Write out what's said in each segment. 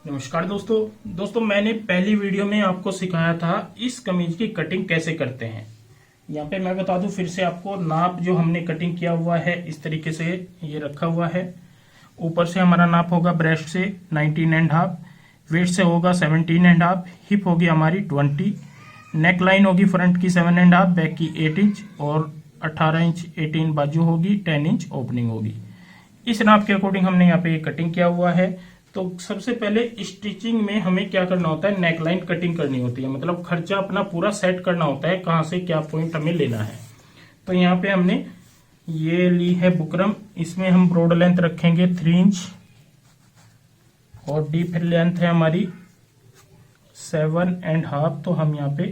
नमस्कार दोस्तों मैंने पहली वीडियो में आपको सिखाया था इस कमीज की कटिंग कैसे करते हैं। यहाँ पे मैं बता दूं फिर से आपको, नाप जो हमने कटिंग किया हुआ है इस तरीके से ये रखा हुआ है। ऊपर से हमारा नाप होगा ब्रेस्ट से 19.5, वेस्ट से होगा 17.5, हिप होगी हमारी 20, नेक लाइन होगी फ्रंट की 7.5, बैक की 8 इंच और 18 इंच 18 बाजू होगी, 10 इंच ओपनिंग होगी। इस नाप के अकॉर्डिंग हमने यहाँ पे ये कटिंग किया हुआ है। तो सबसे पहले स्टिचिंग में हमें क्या करना होता है, नेकलाइन कटिंग करनी होती है, मतलब खर्चा अपना पूरा सेट करना होता है, कहाँ से क्या पॉइंट हमें लेना है। तो यहाँ पे हमने ये ली है बुकरम, इसमें हम ब्रॉड लेंथ रखेंगे 3 इंच और डीप लेंथ है हमारी 7.5। तो हम यहाँ पे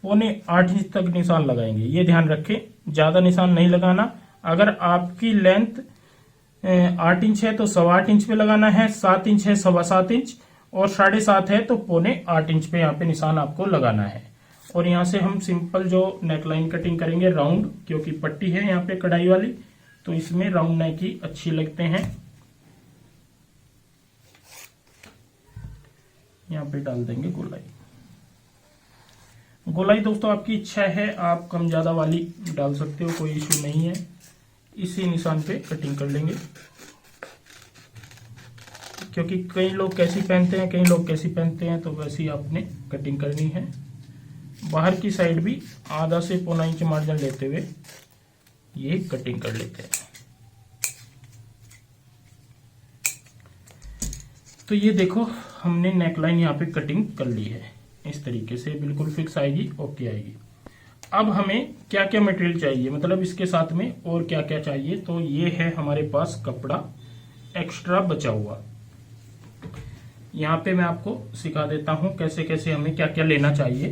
7.25 इंच तक निशान लगाएंगे। ये ध्यान रखें, ज्यादा निशान नहीं लगाना। अगर आपकी लेंथ 8 इंच है तो 8.25 इंच पे लगाना है, 7 इंच है 7.25 इंच और 7.5 है तो 7.25 इंच पे यहाँ पे निशान आपको लगाना है। और यहाँ से हम सिंपल जो नेकलाइन कटिंग करेंगे राउंड, क्योंकि पट्टी है यहाँ पे कढ़ाई वाली, तो इसमें राउंड नेक ही अच्छी लगते हैं। यहाँ पे डाल देंगे गोलाई। गोलाई दोस्तों आपकी इच्छा है, आप कम ज्यादा वाली डाल सकते हो, कोई इशू नहीं है। इसी निशान पे कटिंग कर लेंगे, क्योंकि कई लोग कैसी पहनते हैं कई लोग कैसी पहनते हैं, तो वैसी आपने कटिंग करनी है। बाहर की साइड भी आधा से 1.25 इंच मार्जिन लेते हुए ये कटिंग कर लेते हैं। तो ये देखो हमने नेकलाइन यहाँ पे कटिंग कर ली है, इस तरीके से बिल्कुल फिक्स आएगी, ओके आएगी। अब हमें क्या क्या मटेरियल चाहिए, मतलब इसके साथ में और क्या क्या चाहिए। तो ये है हमारे पास कपड़ा एक्स्ट्रा बचा हुआ। यहाँ पे मैं आपको सिखा देता हूं कैसे कैसे हमें क्या क्या लेना चाहिए।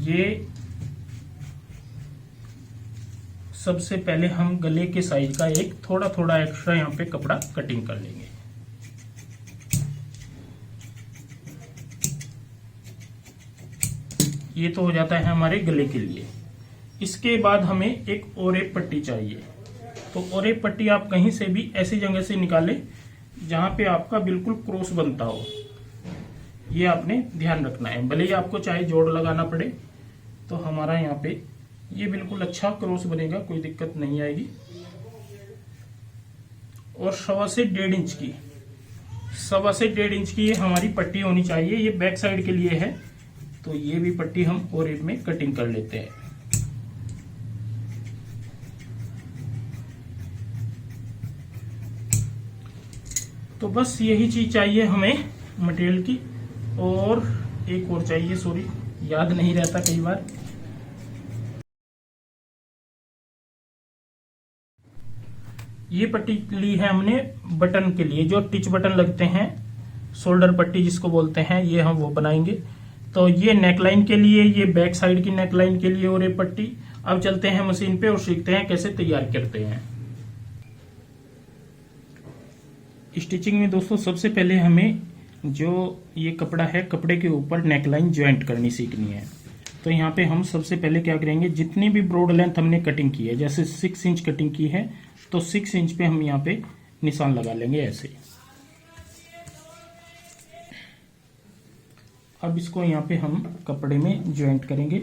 ये सबसे पहले हम गले के साइज का एक थोड़ा थोड़ा एक्स्ट्रा यहाँ पे कपड़ा कटिंग कर लेंगे। ये तो हो जाता है हमारे गले के लिए। इसके बाद हमें एक ओरेप पट्टी चाहिए। तो ओरेप पट्टी आप कहीं से भी ऐसी जगह से निकालें जहां पे आपका बिल्कुल क्रॉस बनता हो, ये आपने ध्यान रखना है। भले ही आपको चाहे जोड़ लगाना पड़े, तो हमारा यहाँ पे ये बिल्कुल अच्छा क्रॉस बनेगा, कोई दिक्कत नहीं आएगी। और 1.25 से 1.5 इंच की 1.25 से 1.5 इंच की ये हमारी पट्टी होनी चाहिए। ये बैक साइड के लिए है, तो ये भी पट्टी हम ओरेप में कटिंग कर लेते हैं। तो बस यही चीज चाहिए हमें मटेरियल की। और एक और चाहिए, सॉरी याद नहीं रहता कई बार। ये पट्टी ली है हमने बटन के लिए, जो टिच बटन लगते हैं, शोल्डर पट्टी जिसको बोलते हैं, ये हम वो बनाएंगे। तो ये नेकलाइन के लिए, ये बैक साइड की नेकलाइन के लिए और ये पट्टी। अब चलते हैं मशीन पे और सीखते हैं कैसे तैयार करते हैं। स्टिचिंग में दोस्तों सबसे पहले हमें जो ये कपड़ा है, कपड़े के ऊपर नेकलाइन ज्वाइंट करनी सीखनी है। तो यहाँ पे हम सबसे पहले क्या करेंगे, जितनी भी ब्रॉड लेंथ हमने कटिंग की है, जैसे 6 इंच कटिंग की है, तो 6 इंच पे हम यहाँ पे निशान लगा लेंगे ऐसे। अब इसको यहाँ पे हम कपड़े में ज्वाइंट करेंगे,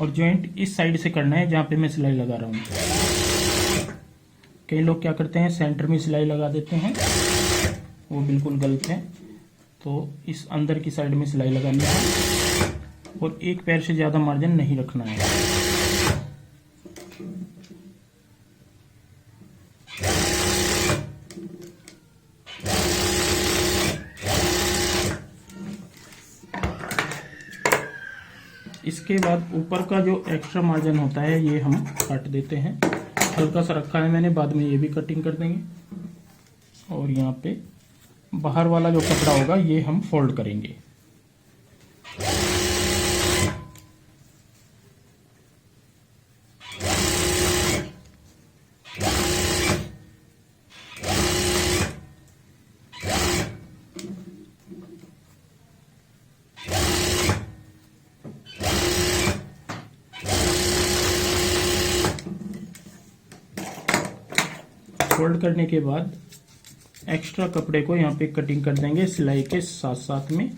और ज्वाइंट इस साइड से करना है जहाँ पे मैं सिलाई लगा रहा हूँ। कई लोग क्या करते हैं, सेंटर में सिलाई लगा देते हैं, वो बिल्कुल गलत है। तो इस अंदर की साइड में सिलाई लगानी है और एक पैर से ज्यादा मार्जिन नहीं रखना है। इसके बाद ऊपर का जो एक्स्ट्रा मार्जिन होता है ये हम काट देते हैं। हल्का सा रखा है मैंने, बाद में ये भी कटिंग कर देंगे। और यहाँ पे बाहर वाला जो कपड़ा होगा ये हम फोल्ड करेंगे। फोल्ड करने के बाद एक्स्ट्रा कपड़े को यहाँ पे कटिंग कर देंगे सिलाई के साथ साथ में।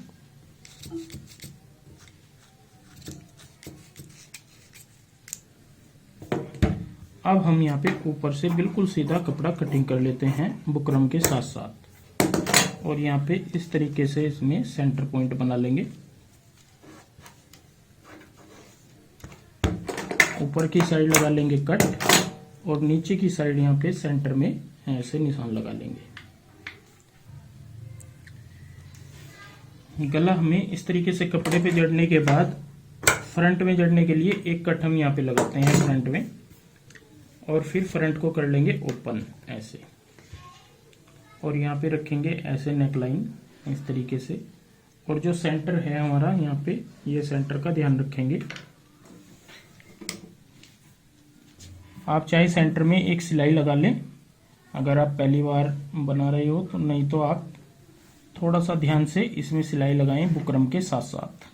अब हम यहाँ पे ऊपर से बिल्कुल सीधा कपड़ा कटिंग कर लेते हैं बुकरम के साथ साथ, और यहाँ पे इस तरीके से इसमें सेंटर पॉइंट बना लेंगे। ऊपर की साइड लगा लेंगे कट, और नीचे की साइड यहाँ पे सेंटर में ऐसे निशान लगा लेंगे। गला हमें इस तरीके से कपड़े पे जड़ने के बाद फ्रंट में जड़ने के लिए एक कट हम यहाँ पे लगाते हैं फ्रंट में, और फिर फ्रंट को कर लेंगे ओपन ऐसे, और यहाँ पे रखेंगे ऐसे नेक लाइन इस तरीके से। और जो सेंटर है हमारा यहाँ पे, ये सेंटर का ध्यान रखेंगे। आप चाहे सेंटर में एक सिलाई लगा लें अगर आप पहली बार बना रहे हो तो, नहीं तो आप थोड़ा सा ध्यान से इसमें सिलाई लगाएं बुकरम के साथ साथ।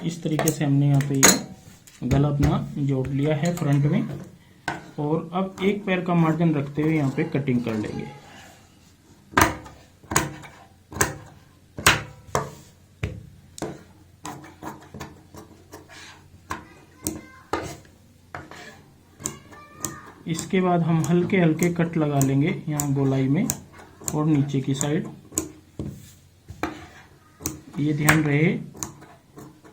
इस तरीके से हमने यहाँ पे ये गला अपना जोड़ लिया है फ्रंट में, और अब एक पैर का मार्जिन रखते हुए यहाँ पे कटिंग कर लेंगे। इसके बाद हम हल्के हल्के कट लगा लेंगे यहाँ गोलाई में और नीचे की साइड। ये ध्यान रहे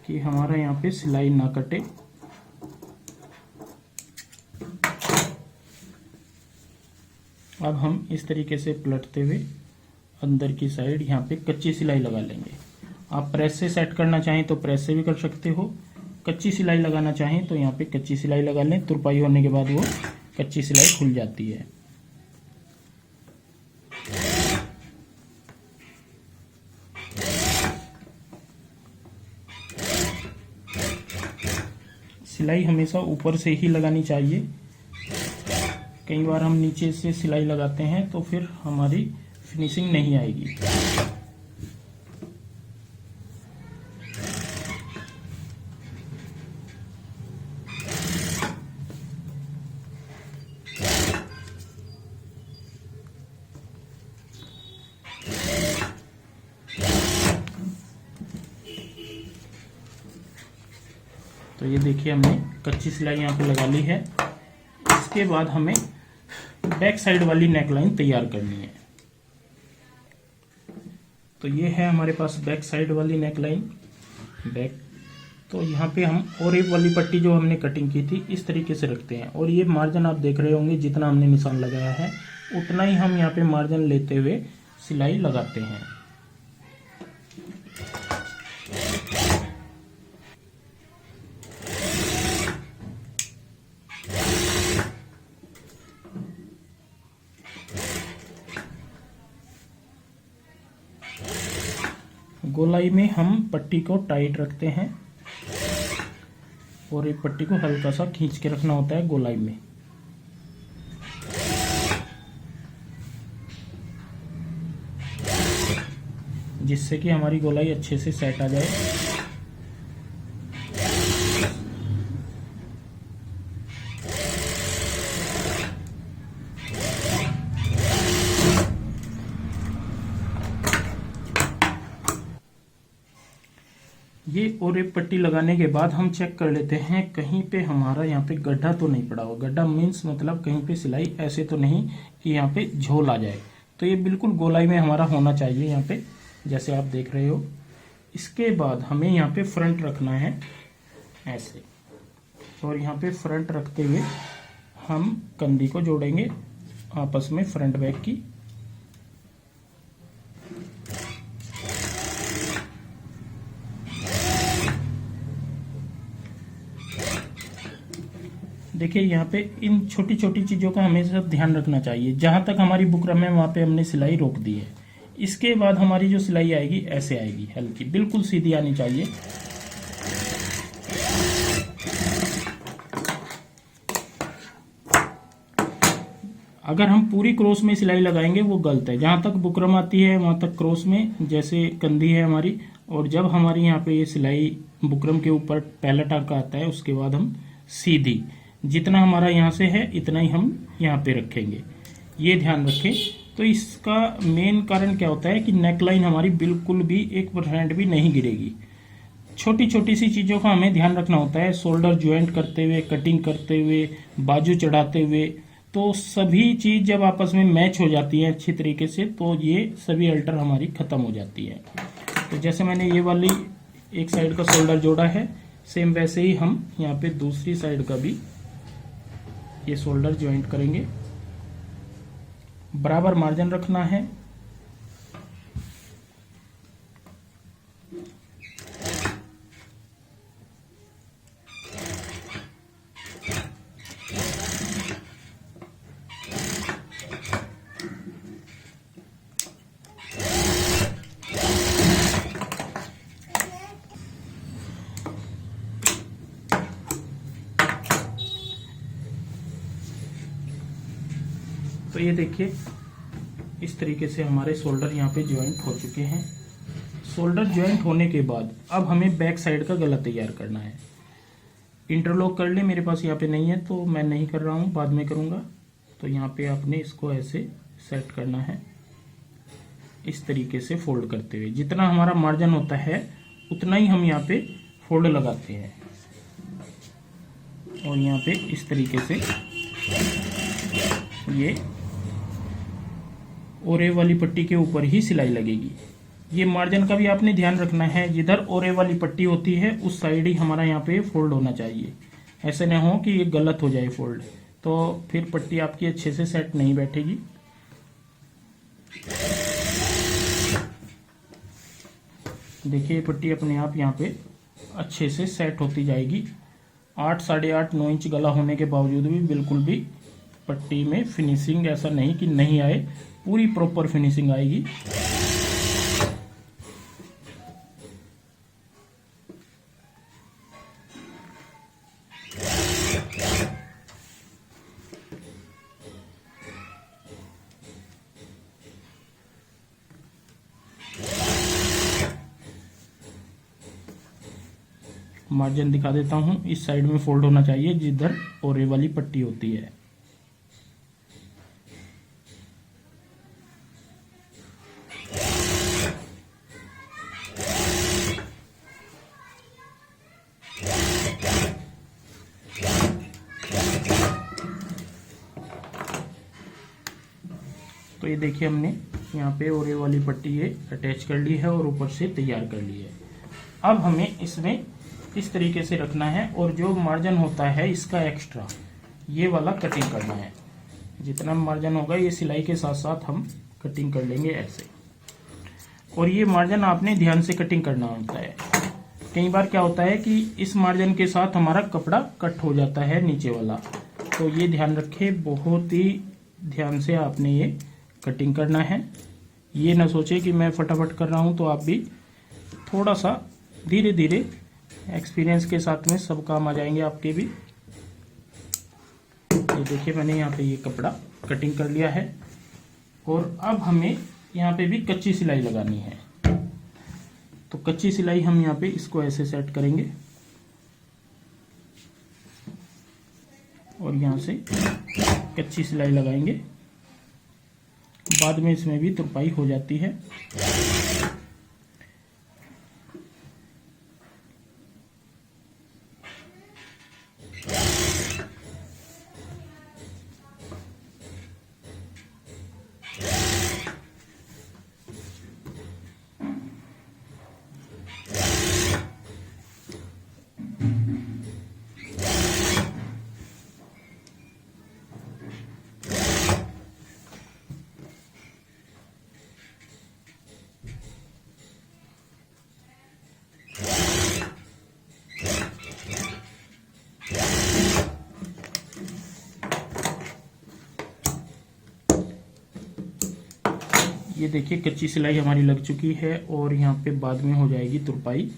कि हमारा यहाँ पे सिलाई ना कटे। अब हम इस तरीके से पलटते हुए अंदर की साइड यहाँ पे कच्ची सिलाई लगा लेंगे। आप प्रेस से सेट करना चाहें तो प्रेस से भी कर सकते हो, कच्ची सिलाई लगाना चाहें तो यहाँ पे कच्ची सिलाई लगा लें। तुरपाई होने के बाद वो कच्ची सिलाई खुल जाती है। सिलाई हमेशा ऊपर से ही लगानी चाहिए। कई बार हम नीचे से सिलाई लगाते हैं तो फिर हमारी फिनिशिंग नहीं आएगी। तो ये देखिए हमने कच्ची सिलाई यहाँ पे लगा ली है। इसके बाद हमें बैक साइड वाली नेकलाइन तैयार करनी है। तो ये है हमारे पास बैक साइड वाली नेकलाइन बैक। तो यहाँ पे हम ओरेप वाली पट्टी जो हमने कटिंग की थी इस तरीके से रखते हैं, और ये मार्जिन आप देख रहे होंगे जितना हमने निशान लगाया है उतना ही हम यहाँ पे मार्जिन लेते हुए सिलाई लगाते हैं। गोलाई में हम पट्टी को टाइट रखते हैं और एक पट्टी को हल्का सा खींच के रखना होता है गोलाई में। जिससे कि हमारी गोलाई अच्छे से सेट आ जाए। ये ओरेप पट्टी लगाने के बाद हम चेक कर लेते हैं कहीं पे हमारा यहाँ पे गड्ढा तो नहीं पड़ा हो। गड्ढा मीन्स मतलब कहीं पे सिलाई ऐसे तो नहीं कि यहाँ पे झोल आ जाए। तो ये बिल्कुल गोलाई में हमारा होना चाहिए यहाँ पे, जैसे आप देख रहे हो। इसके बाद हमें यहाँ पे फ्रंट रखना है ऐसे, और यहाँ पे फ्रंट रखते हुए हम कंधी को जोड़ेंगे आपस में फ्रंट बैक की। देखिए यहाँ पे इन छोटी छोटी चीज़ों का हमेशा ध्यान रखना चाहिए। जहाँ तक हमारी बुकरम है वहाँ पे हमने सिलाई रोक दी है। इसके बाद हमारी जो सिलाई आएगी ऐसे आएगी, हल्की, बिल्कुल सीधी आनी चाहिए। अगर हम पूरी क्रॉस में सिलाई लगाएंगे वो गलत है। जहाँ तक बुकरम आती है वहाँ तक क्रॉस में, जैसे कंधी है हमारी, और जब हमारी यहाँ पे ये सिलाई बुकरम के ऊपर पहला टाँका आता है उसके बाद हम सीधी, जितना हमारा यहाँ से है इतना ही हम यहाँ पे रखेंगे, ये ध्यान रखें। तो इसका मेन कारण क्या होता है कि नेकलाइन हमारी बिल्कुल भी 1% भी नहीं गिरेगी। छोटी छोटी सी चीज़ों का हमें ध्यान रखना होता है, शोल्डर ज्वाइंट करते हुए, कटिंग करते हुए, बाजू चढ़ाते हुए। तो सभी चीज़ जब आपस में मैच हो जाती है अच्छी तरीके से तो ये सभी अल्टर हमारी ख़त्म हो जाती है। तो जैसे मैंने ये वाली एक साइड का शोल्डर जोड़ा है, सेम वैसे ही हम यहाँ पे दूसरी साइड का भी ये शोल्डर ज्वाइंट करेंगे। बराबर मार्जिन रखना है। तो ये देखिए इस तरीके से हमारे शोल्डर यहाँ पे ज्वाइंट हो चुके हैं। शोल्डर ज्वाइंट होने के बाद अब हमें बैक साइड का गला तैयार करना है। इंटरलॉक कर ले, मेरे पास यहाँ पे नहीं है तो मैं नहीं कर रहा हूँ, बाद में करूँगा। तो यहाँ पे आपने इसको ऐसे सेट करना है, इस तरीके से फोल्ड करते हुए। जितना हमारा मार्जिन होता है उतना ही हम यहाँ पे फोल्ड लगाते हैं, और यहाँ पे इस तरीके से ये ओरे वाली पट्टी के ऊपर ही सिलाई लगेगी। ये मार्जिन का भी आपने ध्यान रखना है, जिधर ओरे वाली पट्टी होती है उस साइड ही हमारा यहाँ पे फोल्ड होना चाहिए। ऐसे ना हो कि ये गलत हो जाए फोल्ड, तो फिर पट्टी आपकी अच्छे से सेट नहीं बैठेगी। देखिए पट्टी अपने आप यहाँ पे अच्छे से सेट होती जाएगी। 8, 8.5, 9 इंच गला होने के बावजूद भी बिल्कुल भी पट्टी में फिनिशिंग ऐसा नहीं कि नहीं आए, पूरी प्रॉपर फिनिशिंग आएगी। मार्जिन दिखा देता हूं, इस साइड में फोल्ड होना चाहिए जिधर ओरे वाली पट्टी होती है। तो ये देखिए हमने यहाँ पे ओरे वाली पट्टी ये अटैच कर ली है और ऊपर से तैयार कर ली है। अब हमें इसमें इस तरीके से रखना है, और जो मार्जिन होता है इसका एक्स्ट्रा ये वाला कटिंग करना है। जितना मार्जिन होगा ये सिलाई के साथ साथ हम कटिंग कर लेंगे ऐसे। और ये मार्जिन आपने ध्यान से कटिंग करना होता है। कई बार क्या होता है कि इस मार्जिन के साथ हमारा कपड़ा कट हो जाता है नीचे वाला, तो ये ध्यान रखें, बहुत ही ध्यान से आपने ये कटिंग करना है। ये ना सोचे कि मैं फटाफट कर रहा हूँ, तो आप भी थोड़ा सा धीरे धीरे, एक्सपीरियंस के साथ में सब काम आ जाएंगे आपके भी। ये देखिए मैंने यहाँ पे ये कपड़ा कटिंग कर लिया है, और अब हमें यहाँ पे भी कच्ची सिलाई लगानी है। तो कच्ची सिलाई हम यहाँ पे इसको ऐसे सेट करेंगे, और यहाँ से कच्ची सिलाई लगाएंगे। बाद में इसमें भी तुरपाई हो जाती है। ये देखिए कच्ची सिलाई हमारी लग चुकी है और यहाँ पे बाद में हो जाएगी तुरपाई।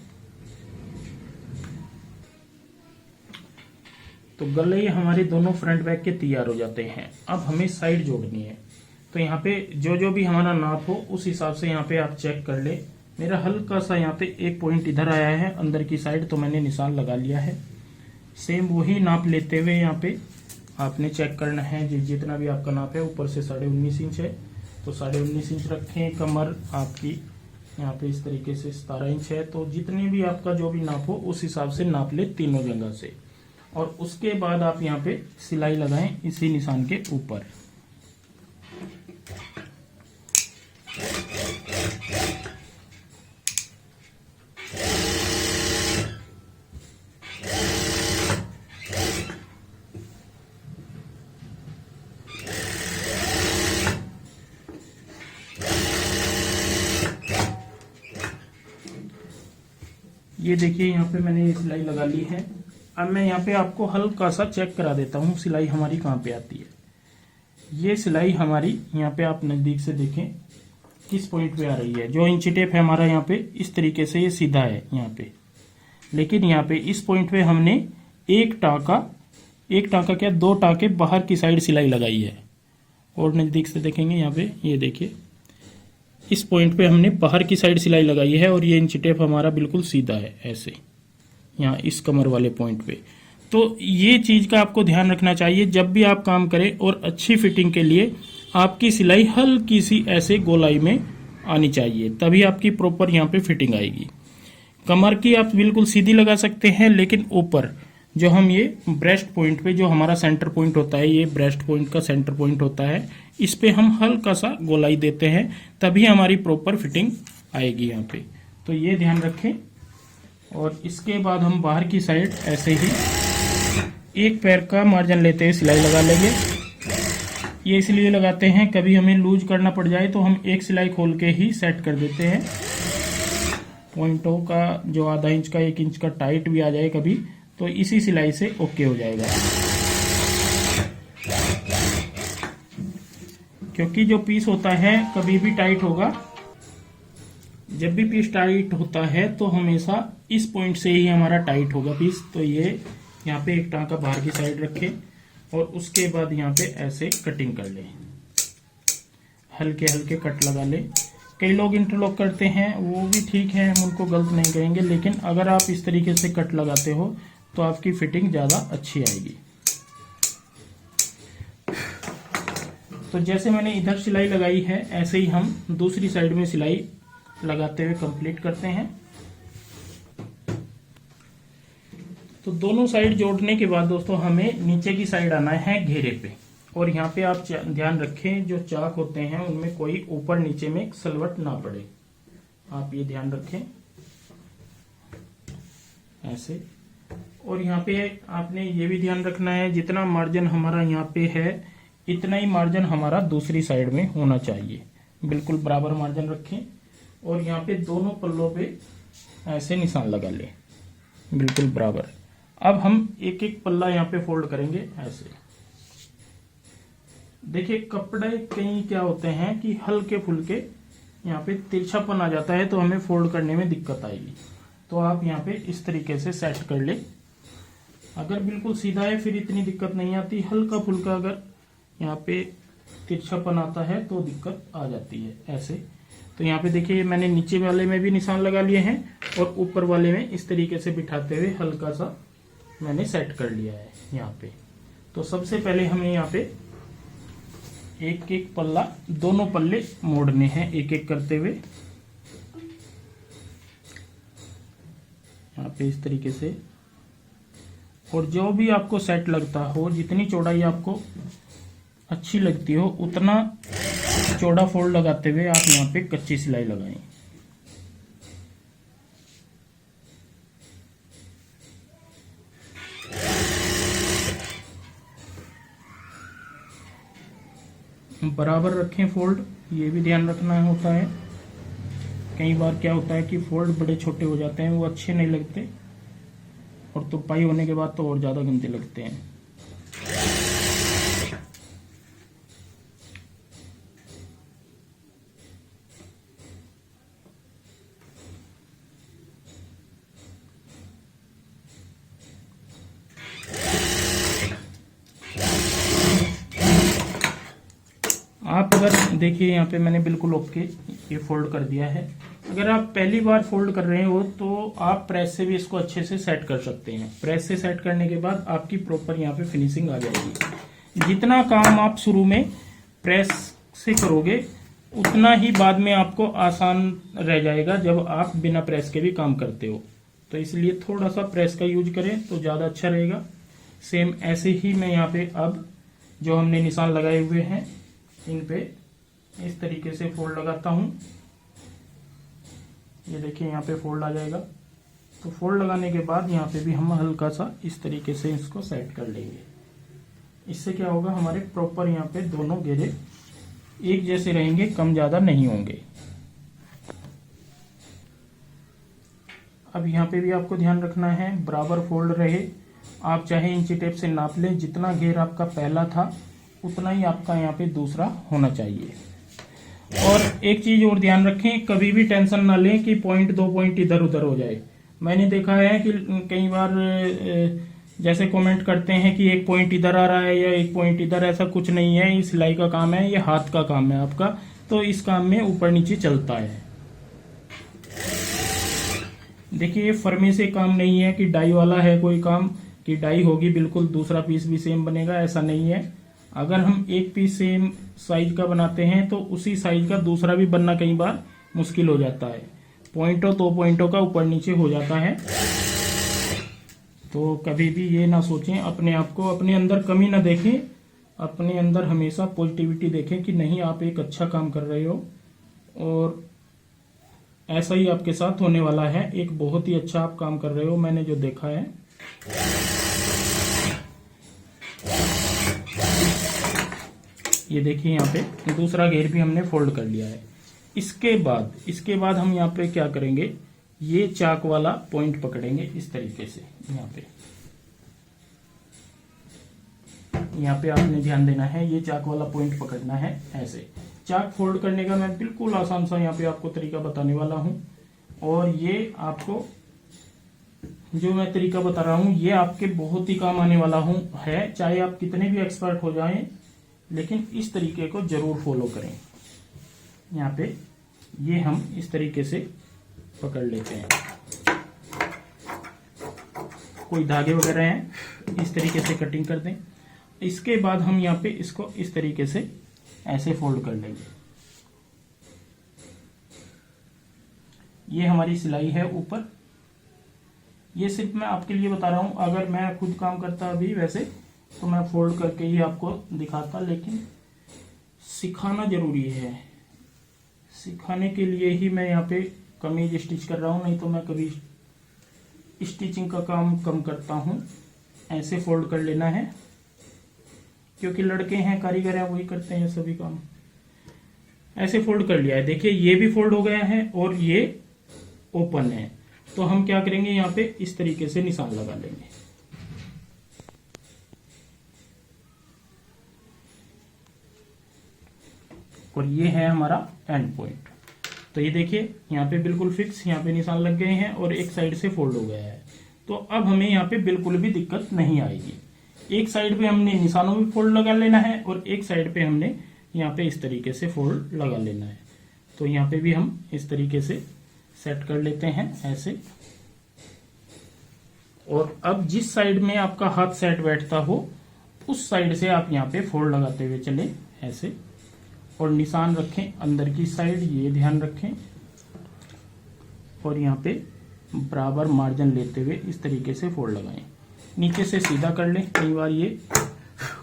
तो गले हमारे दोनों फ्रंट बैक के तैयार हो जाते हैं। अब हमें साइड जोड़नी है, तो यहाँ पे जो भी हमारा नाप हो उस हिसाब से यहाँ पे आप चेक कर ले। मेरा हल्का सा यहाँ पे एक पॉइंट इधर आया है अंदर की साइड, तो मैंने निशान लगा लिया है। सेम वही नाप लेते हुए यहाँ पे आपने चेक करना है जितना भी आपका नाप है। ऊपर से 19.5 इंच है तो 19.5 इंच रखें। कमर आपकी यहाँ पे इस तरीके से 17 इंच है, तो जितने भी आपका जो भी नाप हो उस हिसाब से नाप ले तीनों जगह से। और उसके बाद आप यहाँ पे सिलाई लगाएं इसी निशान के ऊपर। ये देखिए यहाँ पे मैंने ये सिलाई लगा ली है। अब मैं यहाँ पे आपको हल्का सा चेक करा देता हूँ सिलाई हमारी कहाँ पे आती है। ये सिलाई हमारी यहाँ पे आप नजदीक से देखें किस पॉइंट पे आ रही है। जो इंची टेप है हमारा यहाँ पे इस तरीके से ये सीधा है यहाँ पे, लेकिन यहाँ पे इस पॉइंट पे हमने एक टाँका क्या 2 टाँके बाहर की साइड सिलाई लगाई है। और नजदीक से देखेंगे यहाँ पे ये देखिए इस पॉइंट पे हमने बाहर की साइड सिलाई लगाई है और ये इंची टेप हमारा बिल्कुल सीधा है ऐसे यहाँ इस कमर वाले पॉइंट पे। तो ये चीज का आपको ध्यान रखना चाहिए जब भी आप काम करें। और अच्छी फिटिंग के लिए आपकी सिलाई हल्की सी ऐसे गोलाई में आनी चाहिए, तभी आपकी प्रॉपर यहाँ पे फिटिंग आएगी। कमर की आप बिल्कुल सीधी लगा सकते हैं, लेकिन ऊपर जो हम ये ब्रेस्ट पॉइंट पे जो हमारा सेंटर पॉइंट होता है, ये ब्रेस्ट पॉइंट का सेंटर पॉइंट होता है, इस पे हम हल्का सा गोलाई देते हैं, तभी हमारी प्रॉपर फिटिंग आएगी यहाँ पे। तो ये ध्यान रखें। और इसके बाद हम बाहर की साइड ऐसे ही एक पैर का मार्जिन लेते हुए सिलाई लगा लेंगे। ये इसलिए लगाते हैं कभी हमें लूज करना पड़ जाए तो हम एक सिलाई खोल के ही सेट कर देते हैं। पॉइंटों का जो आधा इंच का 1 इंच का टाइट भी आ जाए कभी, तो इसी सिलाई से ओके हो जाएगा। क्योंकि जो पीस होता है कभी भी टाइट होगा। जब भी पीस टाइट होता है तो हमेशा इस पॉइंट से ही हमारा टाइट होगा पीस। तो ये यहाँ पे एक टाँका बाहर की साइड रखें और उसके बाद यहाँ पे ऐसे कटिंग कर लें, हल्के हल्के कट लगा लें। कई लोग इंटरलॉक करते हैं, वो भी ठीक है, हम उनको गलत नहीं कहेंगे, लेकिन अगर आप इस तरीके से कट लगाते हो तो आपकी फिटिंग ज़्यादा अच्छी आएगी। तो जैसे मैंने इधर सिलाई लगाई है ऐसे ही हम दूसरी साइड में सिलाई लगाते हुए कंप्लीट करते हैं। तो दोनों साइड जोड़ने के बाद दोस्तों हमें नीचे की साइड आना है घेरे पे। और यहाँ पे आप ध्यान रखें जो चाक होते हैं उनमें कोई ऊपर नीचे में सलवट ना पड़े, आप ये ध्यान रखें ऐसे। और यहाँ पे आपने ये भी ध्यान रखना है जितना मार्जिन हमारा यहाँ पे है इतना ही मार्जिन हमारा दूसरी साइड में होना चाहिए। बिल्कुल बराबर मार्जिन रखें और यहाँ पे दोनों पल्लों पे ऐसे निशान लगा लें बिल्कुल बराबर। अब हम एक एक पल्ला यहाँ पे फोल्ड करेंगे ऐसे। देखिए कपड़े कहीं क्या होते हैं कि हल्के फुल्के यहाँ पे तिरछापन आ जाता है तो हमें फोल्ड करने में दिक्कत आएगी। तो आप यहाँ पे इस तरीके से सेट कर ले। अगर बिल्कुल सीधा है फिर इतनी दिक्कत नहीं आती, हल्का फुल्का अगर यहाँ पे तिरछापन आता है तो दिक्कत आ जाती है ऐसे। तो यहाँ पे देखिए मैंने नीचे वाले में भी निशान लगा लिए हैं और ऊपर वाले में इस तरीके से बिठाते हुए हल्का सा मैंने सेट कर लिया है यहाँ पे। तो सबसे पहले हमें यहाँ पे एक एक पल्ला, दोनों पल्ले मोड़ने हैं एक एक करते हुए यहाँ पे इस तरीके से। और जो भी आपको सेट लगता हो, जितनी चौड़ाई आपको अच्छी लगती हो उतना चौड़ा फोल्ड लगाते हुए आप यहाँ पे कच्ची सिलाई लगाएं। बराबर रखें फोल्ड, ये भी ध्यान रखना होता है। कई बार क्या होता है कि फोल्ड बड़े छोटे हो जाते हैं, वो अच्छे नहीं लगते और तुरपाई होने के बाद तो और ज्यादा गंदे लगते हैं। अगर देखिए यहाँ पे मैंने बिल्कुल ओके ये फोल्ड कर दिया है। अगर आप पहली बार फोल्ड कर रहे हो तो आप प्रेस से भी इसको अच्छे से सेट कर सकते हैं। प्रेस से सेट करने के बाद आपकी प्रॉपर यहाँ पे फिनिशिंग आ जाएगी। जितना काम आप शुरू में प्रेस से करोगे उतना ही बाद में आपको आसान रह जाएगा जब आप बिना प्रेस के भी काम करते हो। तो इसलिए थोड़ा सा प्रेस का यूज करें तो ज़्यादा अच्छा रहेगा। सेम ऐसे ही मैं यहाँ पे अब जो हमने निशान लगाए हुए हैं इन पे इस तरीके से फोल्ड लगाता हूँ। ये देखिए यहाँ पे फोल्ड आ जाएगा। तो फोल्ड लगाने के बाद यहाँ पे भी हम हल्का सा इस तरीके से इसको सेट कर लेंगे। इससे क्या होगा, हमारे प्रॉपर यहाँ पे दोनों घेरे एक जैसे रहेंगे, कम ज़्यादा नहीं होंगे। अब यहाँ पे भी आपको ध्यान रखना है बराबर फोल्ड रहे। आप चाहे इंची टेप से नाप लें, जितना घेर आपका पहला था उतना ही आपका यहाँ पे दूसरा होना चाहिए। और एक चीज और ध्यान रखें, कभी भी टेंशन ना लें कि पॉइंट 2 पॉइंट इधर उधर हो जाए। मैंने देखा है कि कई बार जैसे कमेंट करते हैं कि एक पॉइंट इधर आ रहा है या एक पॉइंट इधर, ऐसा कुछ नहीं है। ये सिलाई का काम है, ये हाथ का काम है आपका, तो इस काम में ऊपर नीचे चलता है। देखिए फर्मे से काम नहीं है कि डाई वाला है कोई काम कि डाई होगी बिल्कुल दूसरा पीस भी सेम बनेगा, ऐसा नहीं है। अगर हम एक पीस सेम साइज का बनाते हैं तो उसी साइज का दूसरा भी बनना कई बार मुश्किल हो जाता है। पॉइंटों 2 पॉइंटों का ऊपर नीचे हो जाता है। तो कभी भी ये ना सोचें, अपने आप को अपने अंदर कमी ना देखें, अपने अंदर हमेशा पॉजिटिविटी देखें कि नहीं आप एक अच्छा काम कर रहे हो और ऐसा ही आपके साथ होने वाला है। एक बहुत ही अच्छा आप काम कर रहे हो, मैंने जो देखा है। ये देखिए यहाँ पे दूसरा घेर भी हमने फोल्ड कर लिया है। इसके बाद हम यहाँ पे क्या करेंगे, ये चाक वाला पॉइंट पकड़ेंगे इस तरीके से। यहाँ पे आपने ध्यान देना है, ये चाक वाला पॉइंट पकड़ना है ऐसे। चाक फोल्ड करने का मैं बिल्कुल आसान सा यहाँ पे आपको तरीका बताने वाला हूँ। और ये आपको जो मैं तरीका बता रहा हूँ ये आपके बहुत ही काम आने वाला है। चाहे आप कितने भी एक्सपर्ट हो जाएं, लेकिन इस तरीके को जरूर फॉलो करें। यहाँ पे ये हम इस तरीके से पकड़ लेते हैं। कोई धागे वगैरह हैं इस तरीके से कटिंग कर दें। इसके बाद हम यहाँ पे इसको इस तरीके से ऐसे फोल्ड कर लेंगे। ये हमारी सिलाई है ऊपर। ये सिर्फ मैं आपके लिए बता रहा हूं, अगर मैं खुद काम करता अभी वैसे तो मैं फोल्ड करके ही आपको दिखाता, लेकिन सिखाना जरूरी है। सिखाने के लिए ही मैं यहाँ पे कमीज स्टिच कर रहा हूँ, नहीं तो मैं कभी स्टिचिंग का काम कम करता हूँ। ऐसे फोल्ड कर लेना है, क्योंकि लड़के हैं कारीगर हैं वही करते हैं सभी काम। ऐसे फोल्ड कर लिया है। देखिए ये भी फोल्ड हो गया है और ये ओपन है। तो हम क्या करेंगे, यहाँ पे इस तरीके से निशान लगा लेंगे। और ये है हमारा एंड पॉइंट। तो ये देखिए यहाँ पे बिल्कुल फिक्स, यहाँ पे निशान लग गए हैं और एक साइड से फोल्ड हो गया है। तो अब हमें यहाँ पे बिल्कुल भी दिक्कत नहीं आएगी। एक साइड पे हमने निशानों में फोल्ड लगा लेना है और एक साइड पे हमने यहाँ पे इस तरीके से फोल्ड लगा लेना है। तो यहाँ पे भी हम इस तरीके से सेट कर लेते हैं ऐसे। और अब जिस साइड में आपका हाथ सेट बैठता हो उस साइड से आप यहाँ पे फोल्ड लगाते हुए चले ऐसे। और निशान रखें अंदर की साइड, ये ध्यान रखें। और यहाँ पे बराबर मार्जिन लेते हुए इस तरीके से फोल्ड लगाएं। नीचे से सीधा कर लें, कई बार ये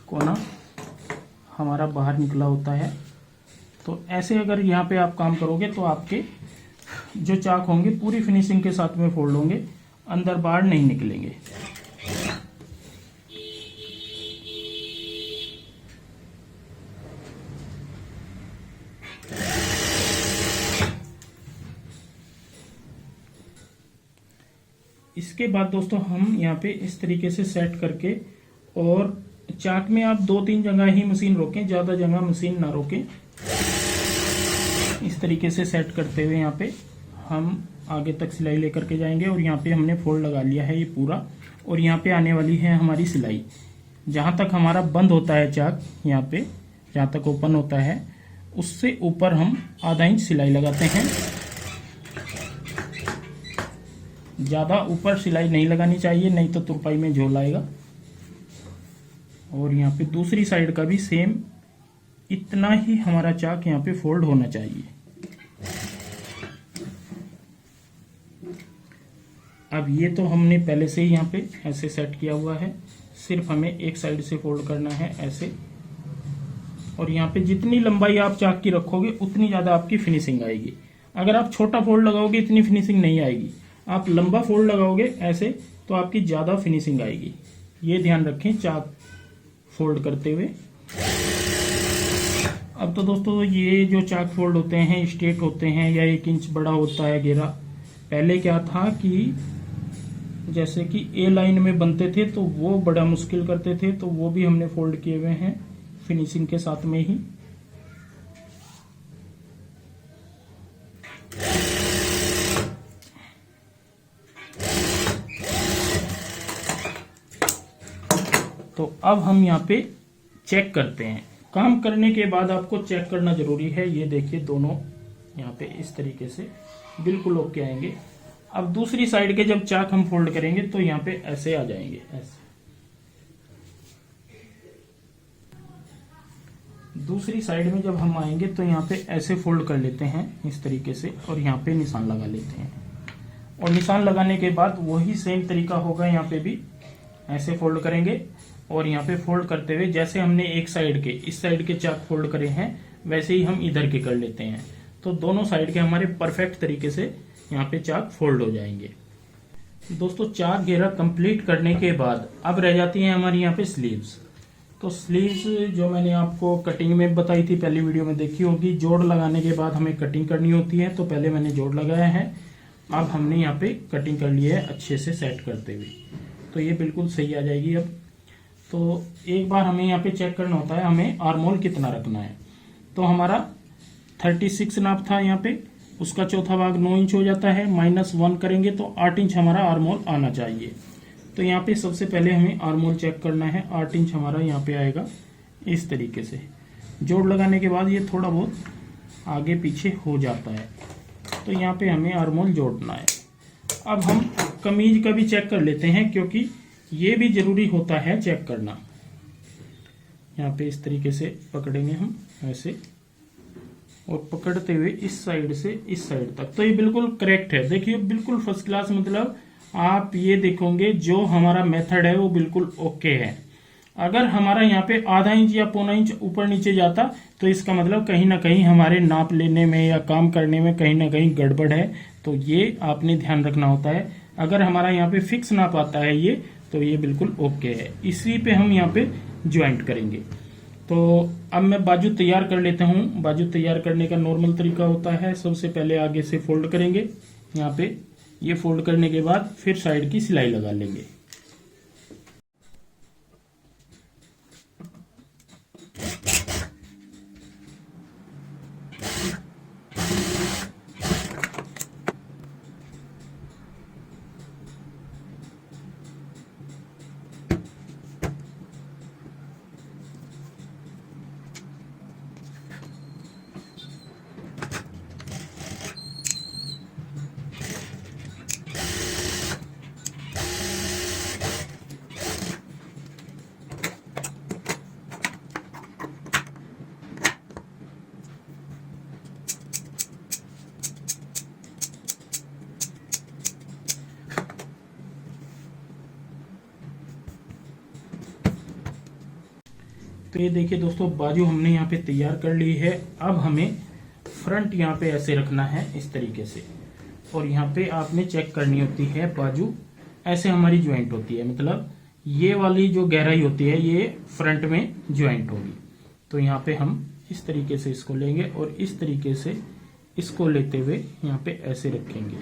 कोना हमारा बाहर निकला होता है। तो ऐसे अगर यहाँ पे आप काम करोगे तो आपके जो चाक होंगे पूरी फिनिशिंग के साथ में फोल्ड होंगे, अंदर बाहर नहीं निकलेंगे। इसके बाद दोस्तों हम यहाँ पे इस तरीके से सेट करके, और चाक में आप 2-3 जगह ही मशीन रोकें, ज्यादा जगह मशीन ना रोकें। इस तरीके से सेट करते हुए यहाँ पे हम आगे तक सिलाई लेकर के जाएंगे। और यहाँ पे हमने फोल्ड लगा लिया है ये पूरा। और यहाँ पे आने वाली है हमारी सिलाई। जहाँ तक हमारा बंद होता है चाक, यहाँ पे जहाँ तक ओपन होता है उससे ऊपर हम आधा इंच सिलाई लगाते हैं। ज़्यादा ऊपर सिलाई नहीं लगानी चाहिए, नहीं तो तुरपाई में झोल आएगा। और यहाँ पे दूसरी साइड का भी सेम इतना ही हमारा चाक यहाँ पे फोल्ड होना चाहिए। अब ये तो हमने पहले से ही यहाँ पे ऐसे सेट किया हुआ है, सिर्फ हमें एक साइड से फोल्ड करना है ऐसे। और यहाँ पे जितनी लंबाई आप चाक की रखोगे उतनी ज़्यादा आपकी फिनिशिंग आएगी। अगर आप छोटा फोल्ड लगाओगे इतनी फिनिशिंग नहीं आएगी, आप लंबा फोल्ड लगाओगे ऐसे तो आपकी ज़्यादा फिनिशिंग आएगी। ये ध्यान रखें चाक फोल्ड करते हुए। अब तो दोस्तों ये जो चाक फोल्ड होते हैं स्ट्रेट होते हैं या 1 इंच बड़ा होता है घेरा। पहले क्या था कि जैसे कि ए लाइन में बनते थे तो वो बड़ा मुश्किल करते थे, तो वो भी हमने फोल्ड किए हुए हैं फिनिशिंग के साथ में ही। तो अब हम यहाँ पे चेक करते हैं। काम करने के बाद आपको चेक करना जरूरी है। ये देखिए दोनों यहाँ पे इस तरीके से बिल्कुल ओके आएंगे। अब दूसरी साइड के जब चाक हम फोल्ड करेंगे तो यहाँ पे ऐसे आ जाएंगे, ऐसे। दूसरी साइड में जब हम आएंगे तो यहाँ पे ऐसे फोल्ड कर लेते हैं इस तरीके से, और यहाँ पे निशान लगा लेते हैं। और निशान लगाने के बाद वही सेम तरीका होगा, यहाँ पे भी ऐसे फोल्ड करेंगे। और यहाँ पे फोल्ड करते हुए जैसे हमने एक साइड के इस साइड के चाक फोल्ड करे हैं वैसे ही हम इधर के कर लेते हैं। तो दोनों साइड के हमारे परफेक्ट तरीके से यहाँ पे चाक फोल्ड हो जाएंगे। दोस्तों चाक घेरा कंप्लीट करने के बाद अब रह जाती हैं हमारी यहाँ पे स्लीव्स। तो स्लीव्स जो मैंने आपको कटिंग में बताई थी, पहली वीडियो में देखी होगी, जोड़ लगाने के बाद हमें कटिंग करनी होती है। तो पहले मैंने जोड़ लगाया है, अब हमने यहाँ पे कटिंग कर ली है अच्छे से सेट करते हुए। तो ये बिल्कुल सही आ जाएगी। अब तो एक बार हमें यहाँ पे चेक करना होता है हमें आर्मोल कितना रखना है। तो हमारा 36 नाप था यहाँ पे, उसका चौथा भाग 9 इंच हो जाता है, -1 करेंगे तो 8 इंच हमारा आर्मोल आना चाहिए। तो यहाँ पे सबसे पहले हमें आर्मोल चेक करना है। 8 इंच हमारा यहाँ पे आएगा इस तरीके से। जोड़ लगाने के बाद ये थोड़ा बहुत आगे पीछे हो जाता है, तो यहाँ पे हमें आर्मोल जोड़ना है। अब हम कमीज का भी चेक कर लेते हैं, क्योंकि ये भी जरूरी होता है चेक करना। यहाँ पे इस तरीके से पकड़ेंगे हम ऐसे, और पकड़ते हुए इस साइड से इस साइड तक। तो ये बिल्कुल करेक्ट है, देखिए बिल्कुल फर्स्ट क्लास। मतलब आप ये देखोगे जो हमारा मेथड है वो बिल्कुल ओके है। अगर हमारा यहाँ पे आधा इंच या पौना इंच ऊपर नीचे जाता तो इसका मतलब कहीं ना कहीं हमारे नाप लेने में या काम करने में कहीं ना कहीं गड़बड़ है। तो ये आपने ध्यान रखना होता है। अगर हमारा यहाँ पे फिक्स नाप आता है ये, तो ये बिल्कुल ओके है। इसी पे हम यहाँ पे ज्वाइंट करेंगे। तो अब मैं बाजू तैयार कर लेता हूँ। बाजू तैयार करने का नॉर्मल तरीका होता है, सबसे पहले आगे से फोल्ड करेंगे। यहाँ पे ये फोल्ड करने के बाद फिर साइड की सिलाई लगा लेंगे। तो ये देखिए दोस्तों, बाजू हमने यहाँ पे तैयार कर ली है। अब हमें फ्रंट यहाँ पे ऐसे रखना है इस तरीके से, और यहाँ पे आपने चेक करनी होती है बाजू ऐसे हमारी ज्वाइंट होती है। मतलब ये वाली जो गहराई होती है ये फ्रंट में ज्वाइंट होगी। तो यहाँ पे हम इस तरीके से इसको लेंगे और इस तरीके से इसको लेते हुए यहाँ पे ऐसे रखेंगे।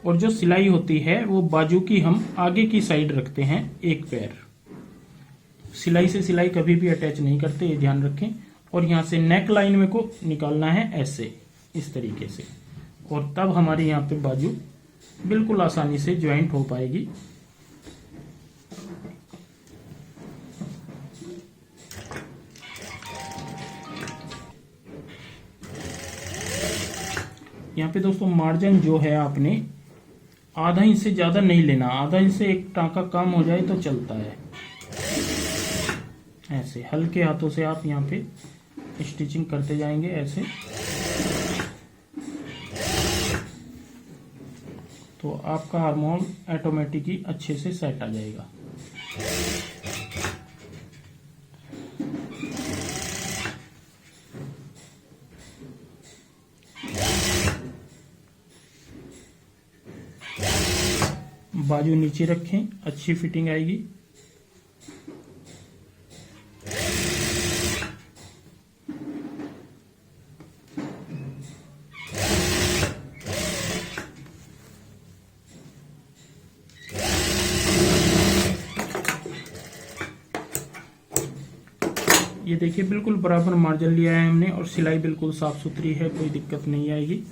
और जो सिलाई होती है वो बाजू की हम आगे की साइड रखते हैं एक पैर। सिलाई से सिलाई कभी भी अटैच नहीं करते, ये ध्यान रखें। और यहाँ से नेक लाइन में को निकालना है ऐसे इस तरीके से, और तब हमारी यहाँ पे बाजू बिल्कुल आसानी से ज्वाइंट हो पाएगी। यहाँ पे दोस्तों मार्जिन जो है आपने आधा इंच से ज्यादा नहीं लेना, आधा इंच से एक टांका कम हो जाए तो चलता है। ऐसे हल्के हाथों से आप यहाँ पे स्टिचिंग करते जाएंगे ऐसे, तो आपका आर्म होल ऑटोमेटिक ही अच्छे से सेट आ जाएगा। बाजू नीचे रखें, अच्छी फिटिंग आएगी। ये देखिए बिल्कुल बराबर मार्जिन लिया है हमने और सिलाई बिल्कुल साफ सुथरी है, कोई दिक्कत नहीं आएगी।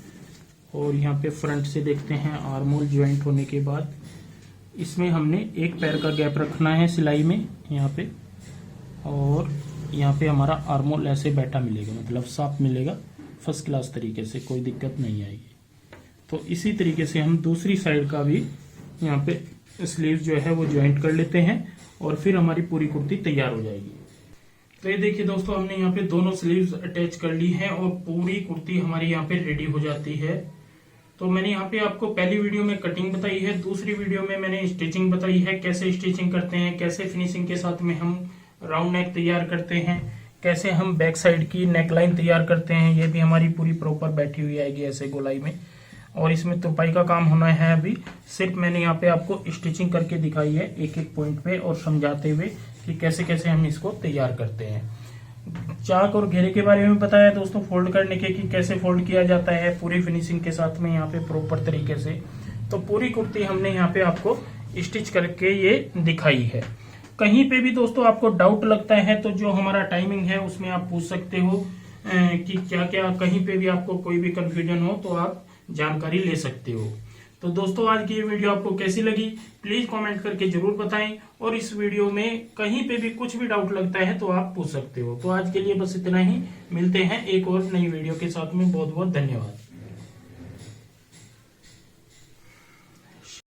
और यहाँ पे फ्रंट से देखते हैं आर्म होल ज्वाइंट होने के बाद इसमें हमने एक पैर का गैप रखना है सिलाई में यहाँ पे, और यहाँ पे हमारा आर्म होल ऐसे बैठा मिलेगा, मतलब साफ मिलेगा फर्स्ट क्लास तरीके से, कोई दिक्कत नहीं आएगी। तो इसी तरीके से हम दूसरी साइड का भी यहाँ पे स्लीव जो है वो ज्वाइंट कर लेते हैं और फिर हमारी पूरी कुर्ती तैयार हो जाएगी। तो ये देखिए दोस्तों, हमने यहाँ पे दोनों स्लीव्स अटैच कर ली है और पूरी कुर्ती हमारी यहाँ पे रेडी हो जाती है। तो मैंने यहाँ पे आपको पहली वीडियो में कटिंग बताई है, दूसरी वीडियो में मैंने स्टिचिंग बताई है, कैसे स्टिचिंग करते हैं, कैसे फिनिशिंग के साथ में हम राउंड नेक तैयार करते हैं, कैसे हम बैक साइड की नेकलाइन तैयार करते हैं। ये भी हमारी पूरी प्रॉपर बैठी हुई आएगी ऐसे गोलाई में, और इसमें तुरपाई का काम होना है। अभी सिर्फ मैंने यहाँ पे आपको स्टिचिंग करके दिखाई है एक एक पॉइंट पे और समझाते हुए कि कैसे कैसे हम इसको तैयार करते हैं। चाक और घेरे के बारे में बताया दोस्तों, फोल्ड करने के कि कैसे फोल्ड किया जाता है पूरी फिनिशिंग के साथ में यहाँ पे प्रॉपर तरीके से। तो पूरी कुर्ती हमने यहाँ पे आपको स्टिच करके ये दिखाई है। कहीं पे भी दोस्तों आपको डाउट लगता है तो जो हमारा टाइमिंग है उसमें आप पूछ सकते हो कि क्या क्या, कहीं पे भी आपको कोई भी कंफ्यूजन हो तो आप जानकारी ले सकते हो। तो दोस्तों आज की ये वीडियो आपको कैसी लगी प्लीज कमेंट करके जरूर बताएं, और इस वीडियो में कहीं पे भी कुछ भी डाउट लगता है तो आप पूछ सकते हो। तो आज के लिए बस इतना ही, मिलते हैं एक और नई वीडियो के साथ में। बहुत बहुत धन्यवाद।